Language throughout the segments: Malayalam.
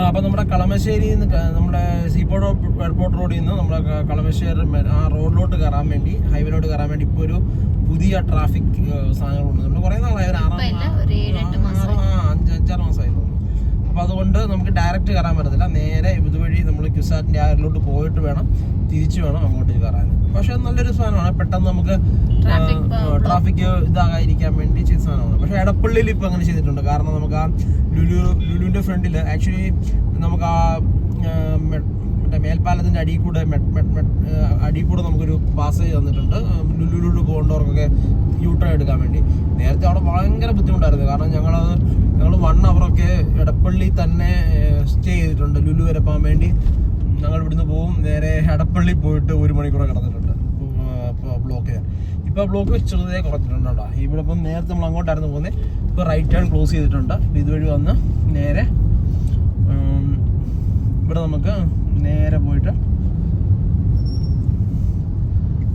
അപ്പം നമ്മുടെ കളമശ്ശേരിയിൽ നിന്ന് നമ്മുടെ സീപോർട്ട് എയർപോർട്ട് റോഡിൽ നിന്ന് നമ്മുടെ കളമശ്ശേരി ആ റോഡിലോട്ട് കയറാൻ വേണ്ടി ഹൈവേയിലോട്ട് കയറാൻ വേണ്ടി ഇപ്പോൾ ഒരു പുതിയ ട്രാഫിക് സാധനങ്ങൾ കൊണ്ടുവന്നിട്ടുണ്ട്. കുറേ നാളായി, ഒരു 5-6 മാസമായി തോന്നുന്നു. അപ്പോൾ അതുകൊണ്ട് നമുക്ക് ഡയറക്റ്റ് കയറാൻ പറ്റത്തില്ല. നേരെ ഇതുവഴി നമ്മൾ ക്യുസാറ്റിൻ്റെ ആരിലോട്ട് പോയിട്ട് വേണം തിരിച്ചു വേണം അങ്ങോട്ട് കയറാൻ. പക്ഷെ നല്ലൊരു സാധനമാണ്, പെട്ടെന്ന് നമുക്ക് ട്രാഫിക് ഇതാകാതിരിക്കാൻ വേണ്ടി ചെയ്ത സാധനമാണ്. പക്ഷെ എടപ്പള്ളിയിൽ ഇപ്പം അങ്ങനെ ചെയ്തിട്ടുണ്ട്. കാരണം നമുക്ക് ആ ലുലുവിൻ്റെ ഫ്രണ്ടിൽ ആക്ച്വലി നമുക്ക് ആ മറ്റേ മേൽപ്പാലത്തിൻ്റെ അടിയിൽ കൂടെ നമുക്കൊരു പാസേജ് തന്നിട്ടുണ്ട് ലുലുവിലോട്ട് പോകേണ്ടവർക്കൊക്കെ യൂട്ടേൺ എടുക്കാൻ വേണ്ടി. നേരത്തെ അവിടെ ഭയങ്കര ബുദ്ധിമുട്ടായിരുന്നു. കാരണം ഞങ്ങൾ 1 അവറൊക്കെ എടപ്പള്ളി തന്നെ സ്റ്റേ ചെയ്തിട്ടുണ്ട്. ലുലു വരെ പോകാൻ വേണ്ടി ഞങ്ങൾ ഇവിടുന്ന് പോവും, നേരെ എടപ്പള്ളി പോയിട്ട് 1 മണിക്കൂർ കിടന്നിട്ടുണ്ട് ബ്ലോക്ക് ചെയ്യാൻ. ഇപ്പോൾ ബ്ലോക്ക് ചെറുതേ കുറച്ചിട്ടുണ്ട് കേട്ടോ. ഇവിടെ ഇപ്പം നേരത്തെ നമ്മൾ അങ്ങോട്ടായിരുന്നു പോകുന്നത്, ഇപ്പോൾ റൈറ്റ് ടേൺ ക്ലോസ് ചെയ്തിട്ടുണ്ട്. ഇതുവഴി വന്ന് നേരെ ഇവിടെ നമുക്ക് നേരെ പോയിട്ട്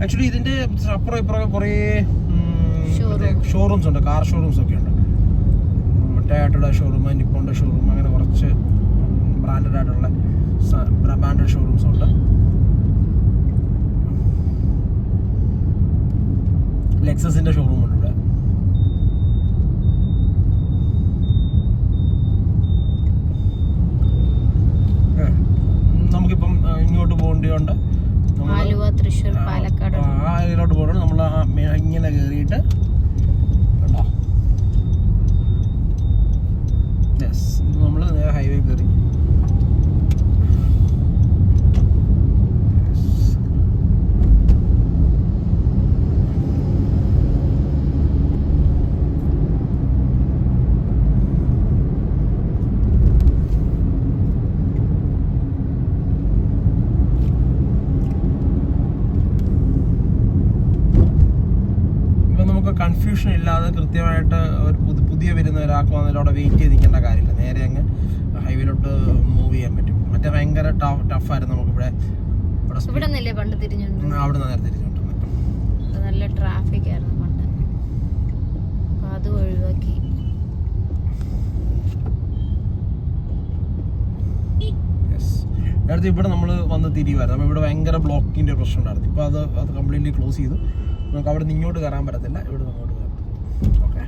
ആക്ച്വലി ഇതിൻ്റെ അപ്പുറം ഇപ്പുറം കുറേ ഷോറൂംസ് ഉണ്ട്, കാർ ഷോറൂംസ് ഒക്കെ ഉണ്ട്. ടൊയോട്ടയുടെ ഷോറൂം, നിപ്പോണിൻ്റെ ഷോറൂം, അങ്ങനെ കുറച്ച് ബ്രാൻഡഡ് ഷോറൂംസ് ഉണ്ട്. ലെക്സസിന്റെ ഷോറൂം ഉണ്ട് ഇവിടെ. നമുക്കിപ്പം ഇങ്ങോട്ട് പോകേണ്ടതുകൊണ്ട് ആലുവ, തൃശ്ശൂർ, പാലക്കാട് ഇതിലോട്ട് പോകണം. നമ്മൾ ഇങ്ങനെ കയറിയിട്ട് കേട്ടോ, നമ്മൾ നേരെ ഹൈവേ കയറി. കൺഫ്യൂഷൻ ഇല്ലാതെ കൃത്യമായിട്ട് ഒരു പുതിയ വരുന്ന ഒരാൾക്ക് വന്നിട്ട് അവിടെ വെയിറ്റ് ചെയ്ത് നിൽക്കേണ്ട കാര്യമില്ല. നേരെ അങ്ങ് ഹൈവേയിലോട്ട് മൂവ് ചെയ്യാൻ പറ്റും. മറ്റേ ഭയങ്കര ടഫായിരുന്നു നമുക്കിവിടെ. അവിടെ നേരെ തിരിഞ്ഞോണ്ടിരുന്നത് നല്ല ട്രാഫിക് ആയിരുന്നു പണ്ട്, അത് ഒഴിവാക്കി. അടുത്ത് ഇവിടെ നമ്മൾ വന്ന് തിരിവായിരുന്നു. അപ്പോൾ ഇവിടെ ഭയങ്കര ബ്ലോക്കിൻ്റെ പ്രശ്നം ഉണ്ടായിരുന്നു. ഇപ്പോൾ അത് കംപ്ലീറ്റ്ലി ക്ലോസ് ചെയ്തു. നമുക്ക് അവിടെ നിന്ന് ഇങ്ങോട്ട് കയറാൻ പറ്റത്തില്ല, ഇവിടെ നിന്ന് അങ്ങോട്ട് കയറാം. ഓക്കെ,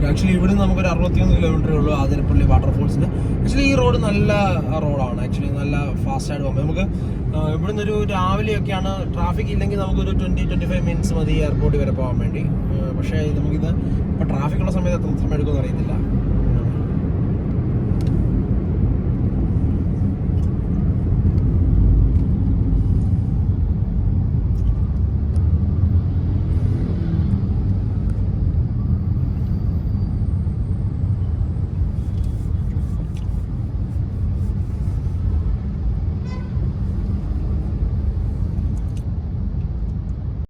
ആക്ച്വലി ഇവിടെ നമുക്കൊരു 61 കിലോമീറ്ററേ ഉള്ളൂ ആതിരപ്പള്ളി വാട്ടർഫോൾസിന്. ആക്ച്വലി ഈ റോഡ് നല്ല റോഡാണ്. ആക്ച്വലി നല്ല ഫാസ്റ്റായിട്ട് പോകുമ്പോൾ നമുക്ക് ഇവിടുന്ന് ഒരു രാവിലെയൊക്കെയാണ് ട്രാഫിക് ഇല്ലെങ്കിൽ നമുക്കൊരു 20-25 മിനിറ്റ്സ് മതി എയർപോർട്ടിൽ വരെ പോകാൻ വേണ്ടി. പക്ഷേ നമുക്കിത് ഇപ്പോൾ ട്രാഫിക്കുള്ള സമയത്ത് എത്ര സമയം എടുക്കുമെന്ന് അറിയത്തില്ല.